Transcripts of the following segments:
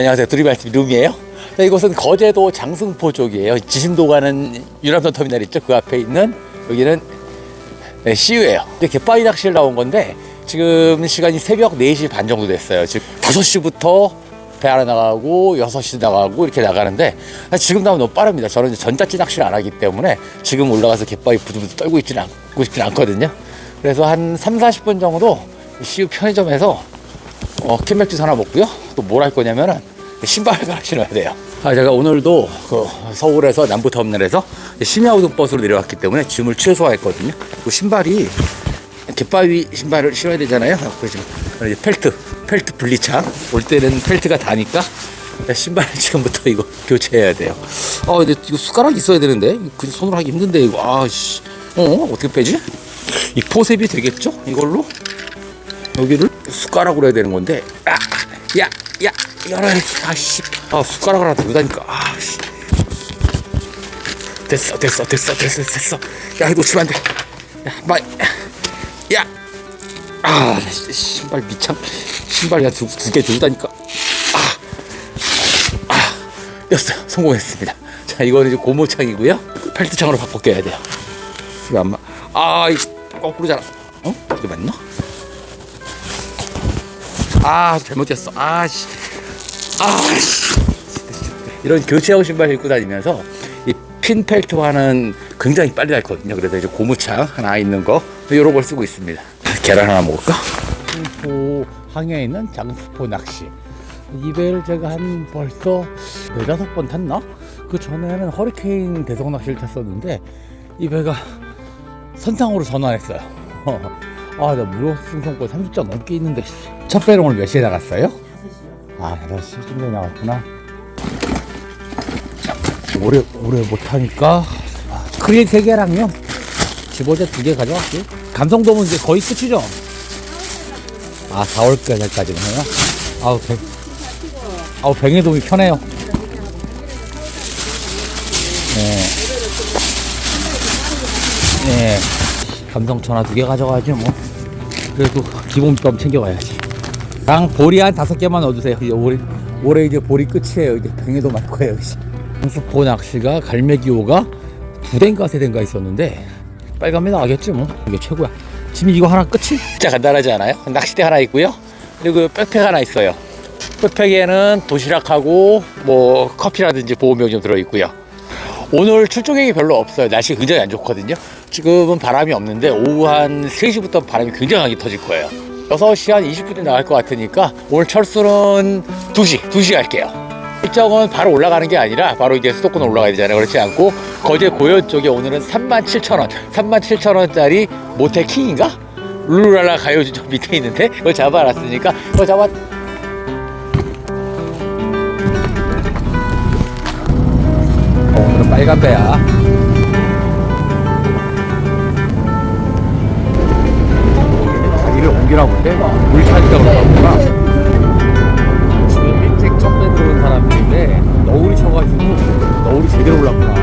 안녕하세요. 두리발TV 룸이에요. 자, 이곳은 거제도 장승포 쪽이에요. 지심도 가는 유람선 터미널 있죠? 그 앞에 있는 여기는 CU예요. 갯바위 낚시를 나온 건데 지금 시간이 새벽 4시 반 정도 됐어요. 지금 5시부터 배 하나 나가고 6시 나가고 이렇게 나가는데 지금 나오면 너무 빠릅니다. 저는 전자찌 낚시를 안 하기 때문에 지금 올라가서 갯바위 부들부들 떨고 싶진 않거든요. 그래서 한 3-40분 정도 CU 편의점에서 캔맥주 하나 먹고요. 또 뭘 할 거냐면은 신발을 갈아 신어야 돼요. 제가 오늘도 서울에서 남부터미널에서 심야우등버스로 내려왔기 때문에 짐을 최소화했거든요. 그 신발이 갯바위 신발을 신어야 되잖아요. 그래서 이제 펠트 분리창 올 때는 펠트가 다니까 신발 지금부터 이거 교체해야 돼요. 근데 이거 숟가락 있어야 되는데 그냥 손으로 하기 힘든데 이거 어떻게 빼지? 이 포셉이 되겠죠? 이걸로 여기를 숟가락으로 해야 되는 건데 열어야지. 숟가락을 하나 들고 다니까 됐어. 야, 이거 놓치면 안돼. 신발 미창 신발 두 개 들고 다니까 됐어요. 성공했습니다. 자, 이거는 이제 고무창이고요. 펠트창으로 바꿔 껴야 돼요. 이거 안 거꾸로잖아. 이게 맞나? 잘못 꼈어. 이런 교체형 신발 입고 다니면서 이 핀 펠트와는 굉장히 빨리 닳거든요. 그래서 이제 고무창 하나 있는 거 요런 걸 쓰고 있습니다. 계란 하나 먹을까? 장승포 항해에 있는 장승포 낚시. 이 배를 제가 한 벌써 4-5번 탔나? 그 전에는 허리케인 대성 낚시를 탔었는데 이 배가 선상으로 전환했어요. 나 무료 승선권 30장 넘게 있는데 첫 배는 오늘 몇 시에 나갔어요? 6시요. 6시쯤에 나갔구나. 오래 못하니까 크릴 3개랑요 집어제 2개 가져갈게요. 감성돔은 이제 거의 끝이죠? 4월까지는 해요? 뱅에돔이 편해요. 네. 감성천하 2개 가져가야지 뭐. 그래도 기본점 챙겨가야지. 보리 한 5개만 넣어주세요. 이제 올해 이제 보리 끝이에요. 이제 뱅에돔 할 거예요. 장승포 낚시가 갈매기호가 2대인가 3대인가 있었는데 빨간배 나가겠지 뭐. 이게 최고야. 지금 이거 하나 끝이? 진짜 간단하지 않아요? 낚싯대 하나 있고요. 그리고 백팩 하나 있어요. 백팩에는 도시락하고 뭐 커피라든지 보온병 좀 들어있고요. 오늘 출조 계획이 별로 없어요. 날씨가 굉장히 안 좋거든요. 지금은 바람이 없는데 오후 한 3시부터 바람이 굉장히 터질 거예요. 6시 한 20분에 나갈 것 같으니까 오늘 철수는 2시 갈게요. 일정은 바로 올라가는 게 아니라 바로 이제 수도권 올라가야 되잖아요. 그렇지 않고 거제 고현 쪽에 오늘은 37,000원 37,000원짜리 모텔킹인가? 룰루랄라 가요지 좀 밑에 있는데 그거 잡아놨으니까 그거 오늘은 빨간 배야. 자리를 옮기라고 근데 물 차니까 그런가 보구나. 지금 일찍 첫 배 들어온 사람들인데 너울이 쳐가지고 너울이 제대로 올랐구나.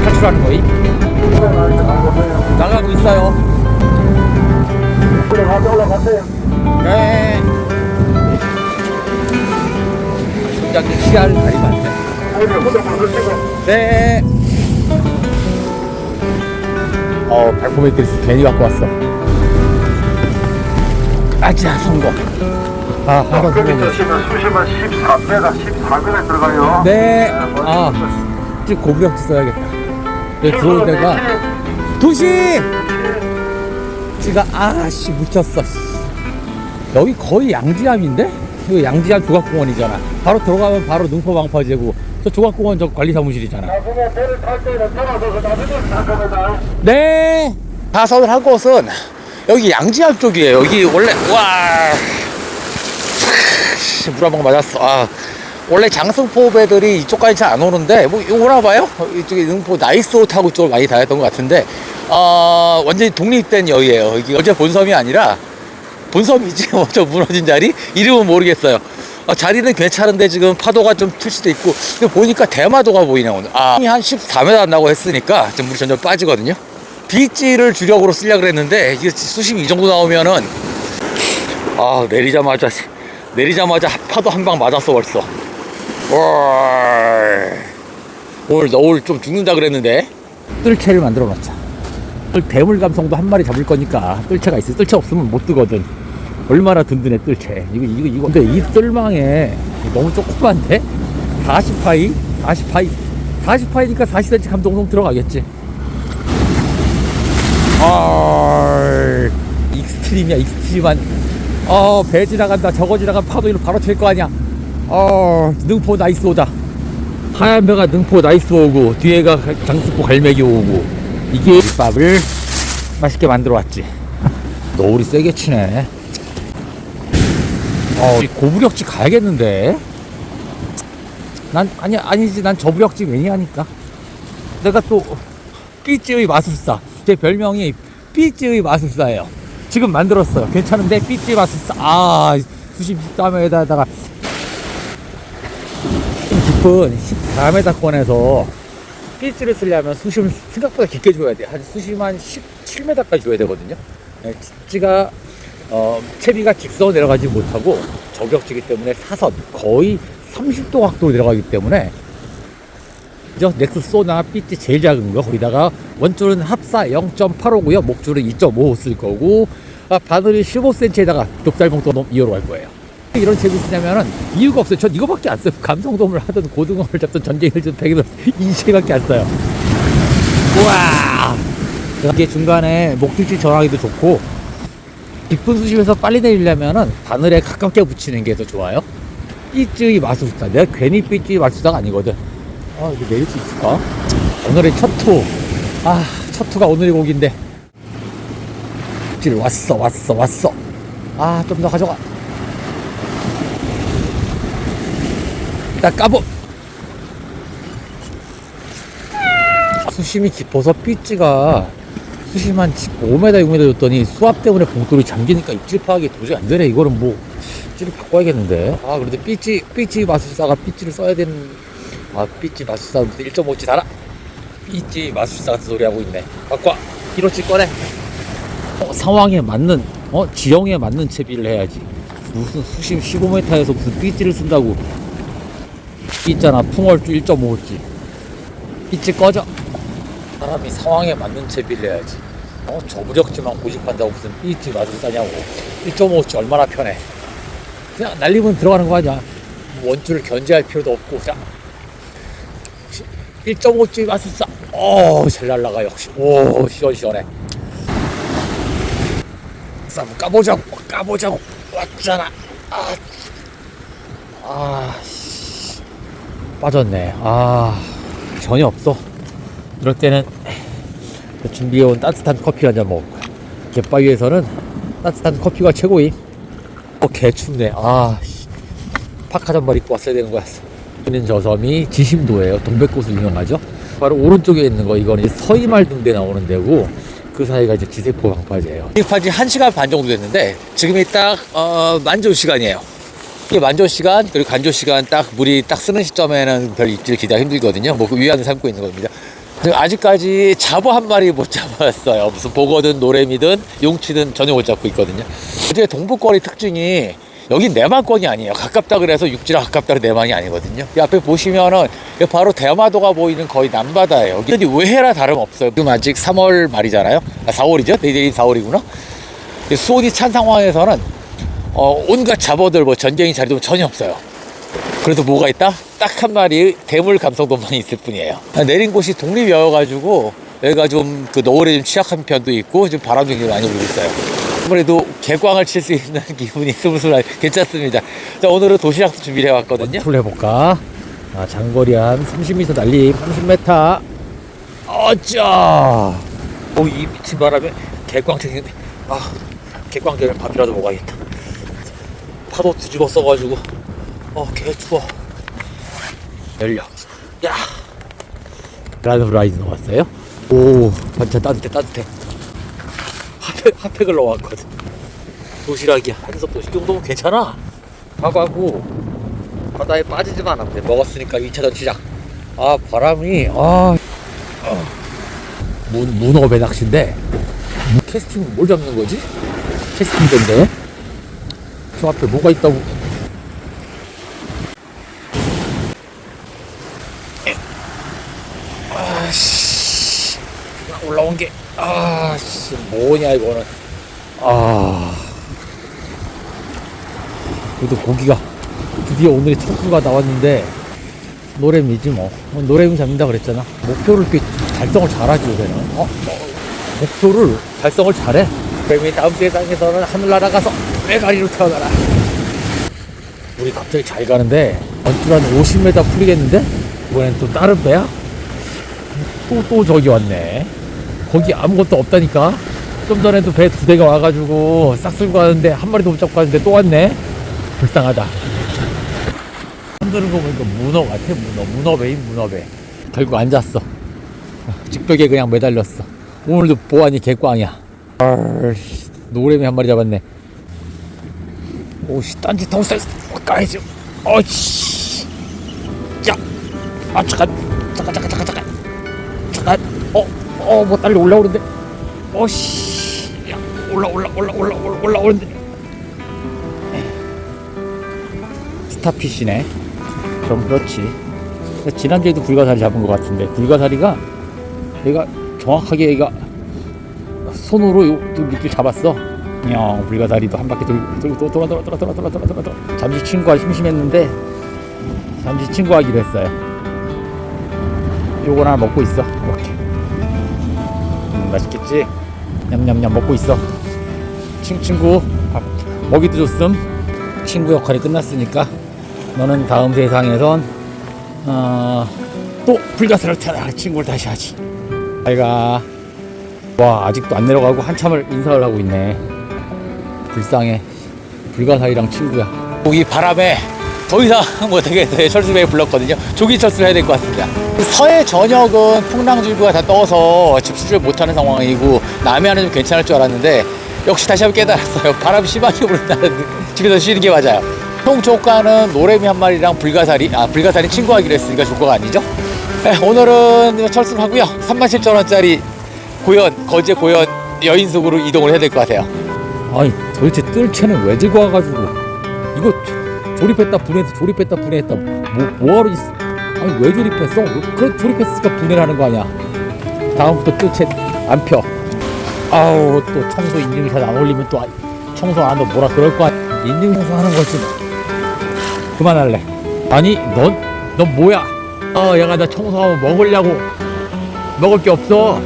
탈출하는 거임? 나가고 있어요. 올라가세요. 네. 굉장히 시야를 가리면 안 돼. 네. 발포메이트 괜히 갖고 왔어. 성공. 한번 수심은 13m 들어가요. 네. 지금 고무역지 써야겠다. 들어올 때가 2시. 지가 묻혔어. 여기 거의 양지암인데? 이거 양지암 조각공원이잖아. 바로 들어가면 바로 능포 방파제고 저 조각공원 저 관리사무실이잖아. 네. 가선을 한 곳은 여기 양지암 쪽이에요. 여기 원래 물 한 방 맞았어. 원래 장승포 배들이 이쪽까지 잘 안 오는데 뭐 오나 봐요. 이쪽에 능포 나이스호 타고 이쪽을 많이 다녔던 것 같은데 완전히 독립된 여의예요. 여기 어제 본섬이 아니라 본섬이지 저 무너진 자리 이름은 모르겠어요. 자리는 괜찮은데 지금 파도가 좀 틀 수도 있고 근데 보니까 대마도가 보이네 오늘. 한 14m 안 나고 했으니까 좀 물이 점점 빠지거든요. B지를 주력으로 쓰려고 그랬는데 이게 수심이 이 정도 나오면은 내리자마자 내리자마자 파도 한 방 맞았어 벌써. 오늘 좀 죽는다 그랬는데. 뜰채를 만들어 놓자. 대물 감성도 한 마리 잡을 거니까 뜰채가 있어. 뜰채 없으면 못 뜨거든. 얼마나 든든해 뜰채. 이거 근데 이 뜰망에 너무 조그만데? 40파이니까 40cm 감동동 들어가겠지. 익스트림이야 익스트림한. 배 지나간다. 저거 지나간 파도 이로 바로 칠 거 아니야. 능포 나이스 오다. 하얀 배가 능포 나이스 오고 뒤에가 장수포 갈매기 오고. 이게 밥을 맛있게 만들어 왔지. 너울이 세게 치네. 고부력지 가야겠는데. 아니지 난 저부력지 매니아니까. 내가 또 삐찌의 마술사. 제 별명이 삐찌의 마술사예요. 지금 만들었어요. 괜찮은데 삐찌 마술사. 수심 14m에다가 깊은 14m권에서 삐찌를 쓰려면 수심을 생각보다 깊게 줘야 돼. 한 수심 한 17m까지 줘야 되거든요. 삐찌가 채비가 직선으로 내려가지 못하고 저격지기 때문에 사선 거의 30도 각도로 내려가기 때문에 넥스 소나 삐찌 제일 작은 거. 거기다가 원줄은 합사 0.85고요 목줄은 2.5 쓸 거고, 바늘이 15cm에다가 좁쌀봉도 2호로 갈 거예요. 이런 채비 쓰냐면은 이유가 없어요. 전 이거밖에 안 써요. 감성돔을 하든 고등어를 잡든 전쟁을 좀 배기든 이 채비밖에 안 써요. 우와, 이게 중간에 목줄치 전화기도 좋고, 깊은 수심에서 빨리 내리려면은 바늘에 가깝게 붙이는 게 더 좋아요. 삐찌의 마술사. 내가 괜히 삐찌의 마술사가 아니거든. 이거 내릴 수 있을까? 오늘의 첫 투. 첫 투가 오늘의 곡인데. 삐찌를 왔어. 좀 더 가져가. 나 까보. 수심이 깊어서 삐찌가 수심 한 5m, 6m 줬더니 수압 때문에 봉돌이 잠기니까 입질 파악이 도저히 안 되네. 이거는 뭐 삐찌를 바꿔야겠는데. 그래도 삐찌 마술사가 삐찌를 써야 되는. 삐찌 마술사 1.5치 달아. 삐찌 마술사 같은 소리 하고 있네. 바꿔. 1호치 꺼내. 상황에 맞는 지형에 맞는 채비를 해야지. 무슨 수심 15m에서 무슨 삐찌를 쓴다고. 있잖아, 풍월주 1.5치. 삐찌 꺼져. 사람이 상황에 맞는 채비를 해야지. 저부력지만 고집한다고 무슨 삐찌 마술사냐고. 1.5치 얼마나 편해. 그냥 날리면 들어가는 거 아니야. 원줄을 견제할 필요도 없고. 자, 1.5치 마술사. 잘 날라가 역시. 시원시원해. 한번 까보자고. 왔잖아. 빠졌네. 전혀 없어. 이럴 때는 준비해온 따뜻한 커피 한잔 먹을 거야. 갯바위에서는 따뜻한 커피가 최고임. 개 춥네. 파카 잠바 입고 왔어야 되는 거였어. 있는 저 섬이 지심도예요. 동백꽃으로 유명하죠. 바로 오른쪽에 있는 거, 이거는 서이말 등대 나오는 데고, 그 사이가 이제 지세포 방파제예요. 진입한 지 1시간 반 정도 됐는데 지금이 딱 만조 시간이에요. 이게 만조 시간 그리고 간조 시간 딱 물이 딱 쓰는 시점에는 별 입질 기대가 힘들거든요. 그 위안을 삼고 있는 겁니다. 아직까지 잡어 한 마리 못 잡았어요. 무슨 보거든 노래미든 용치든 전혀 못 잡고 있거든요. 어제 동북거리 특징이 여긴 내만권이 아니에요. 가깝다 그래서 육지랑 가깝다 그래서 내만이 아니거든요. 이 앞에 보시면은 바로 대마도가 보이는 거의 남바다예요. 여기 외해라 다름없어요. 지금 아직 3월 말이잖아요. 4월이죠? 내일이 4월이구나. 수온이 찬 상황에서는 온갖 잡어들 전갱이 자리도 전혀 없어요. 그래도 뭐가 있다? 딱 한 마리 대물 감성돔만이 있을 뿐이에요. 내린 곳이 독립이어가지고 여기가 좀 그 노을에 좀 취약한 편도 있고 지금 바람도 굉장히 많이 불고 있어요. 아무래도 개광을 칠 수 있는 기분이 스물스물 괜찮습니다. 자, 오늘은 도시락도 준비를 해왔거든요. 풀 해볼까? 장거리 한 30m 날림, 30m. 이 미친 바람에 개광 생겼네. 개광 되면 밥이라도 먹어야겠다. 파도 뒤집어 써가지고 개 추워. 열려. 야, 라는 후라이드 넣었어요. 반찬 따뜻해. 핫팩을 넣어왔거든. 도시락이야. 한석 도시락. 이 정도면 괜찮아. 밥하고 바다에 빠지지만 않으면 돼. 먹었으니까 2차전 시작. 바람이 문어 배 낚시인데 캐스팅 뭘 잡는 거지? 캐스팅 배인데 저 앞에 뭐가 있다고. 올라온 게, 씨, 뭐냐, 이거는. 그래도 고기가 드디어 오늘의 첫 수가 나왔는데, 노래미지 뭐. 노래미 잡는다 그랬잖아. 목표를 이렇게 달성을 잘하지, 요새는. 목표를 달성을 잘해. 그러면 다음 세상에서는 하늘 날아가서 메가리로 태어나라. 우리 갑자기 잘 가는데, 언뜻 한 50m 풀리겠는데? 이번엔 또 다른 배야? 또 저기 왔네. 거기 아무것도 없다니까. 좀 전에도 배 2대가 와가지고 싹 쓸고 가는데 한 마리도 못 잡고 가는데 또 왔네. 불쌍하다. 흔드는 거 보니까 문어 같아. 문어배인 문어배. 결국 앉았어. 직벽에 그냥 매달렸어. 오늘도 보아니 개꽝이야. 노래미 한 마리 잡았네. 오씨, 딴짓 하고 있어. 까야지. 어이씨. 야, 잠깐. 뭐 딸려 올라오는데. 씨. 야, 올라오는데. 스타피시네. 그럼 그렇지. 지난주에도 불가사리 잡은 것 같은데, 불가사리가 얘가 정확하게 얘가 손으로 이렇게 잡았어. 그냥 불가사리도 한 바퀴 돌고 돌아. 잠시 친구가 심심했는데 잠시 친구하기로 했어요. 요건 하나 먹고 있어. 이렇게. 맛있겠지? 냠냠냠 먹고 있어. 친구 밥 먹이도 줬음. 친구 역할이 끝났으니까 너는 다음 세상에선 또 불가사리를 태어나 친구를 다시 하지. 잘가. 와, 아직도 안 내려가고 한참을 인사를 하고 있네. 불쌍해. 불가사리랑 친구야. 여기 바람에 더 이상 못하겠어요. 철수배에 불렀거든요. 조기 철수를 해야 될 것 같습니다. 서해 전역은 풍랑줄기가 다 떠서 집수를 못하는 상황이고 남해안은 좀 괜찮을 줄 알았는데 역시 다시 한번 깨달았어요. 바람이 심하게 불는다는 집에서 쉬는 게 맞아요. 통초가는 노래미 한 마리랑 불가사리 친구하기로 했으니까 조과가 아니죠. 네, 오늘은 철수를 하고요. 37,000원짜리 거제 고현 여인숙으로 이동을 해야 될 것 같아요. 아니 도대체 뜰채는 왜 들고 와가지고 이거 조립했다 분해했다 뭐하러 있어. 아니 왜 조립했어? 그래 조립했으니까 분해를 하는 거 아니야. 다음부터 뜰채 안 펴. 아우, 또 청소 인증샷 안 올리면 또 청소 안 한다 뭐라 그럴 거 아니야. 인증 청소 하는 거지. 그만할래. 아니 넌 뭐야? 얘가 나 청소하면 먹으려고. 먹을 게 없어.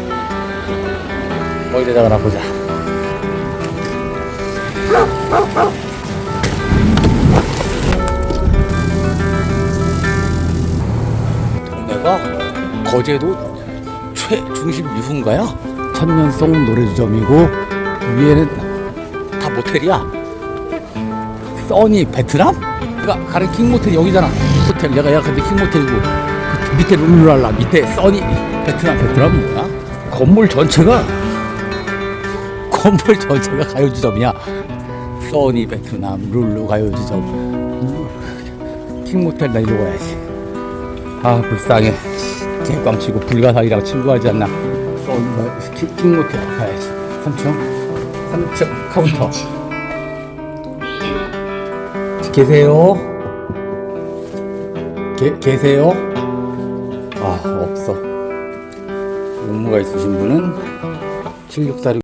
이래다가 나 보자. 동네가 거제도 최중심 유흥가야. 천년송 노래주점이고 위에는 다 모텔이야. 써니 베트남? 내가 가는 킹모텔이 여기잖아. 호텔 내가 예약한 데 킹모텔이고 그 밑에 룰루랄라 밑에 써니 베트남은 뭐야? 건물 전체가 가요주점이야. 써니 베트남 룰루 가요주점. 킹모텔 나 이리로 가야지. 불쌍해. 개꽝치고 불가사리랑 친구하지 않나. 써니 킹모텔 가야지. 3층 카운터. 계세요? 계세요? 없어. 업무가 있으신 분은 7646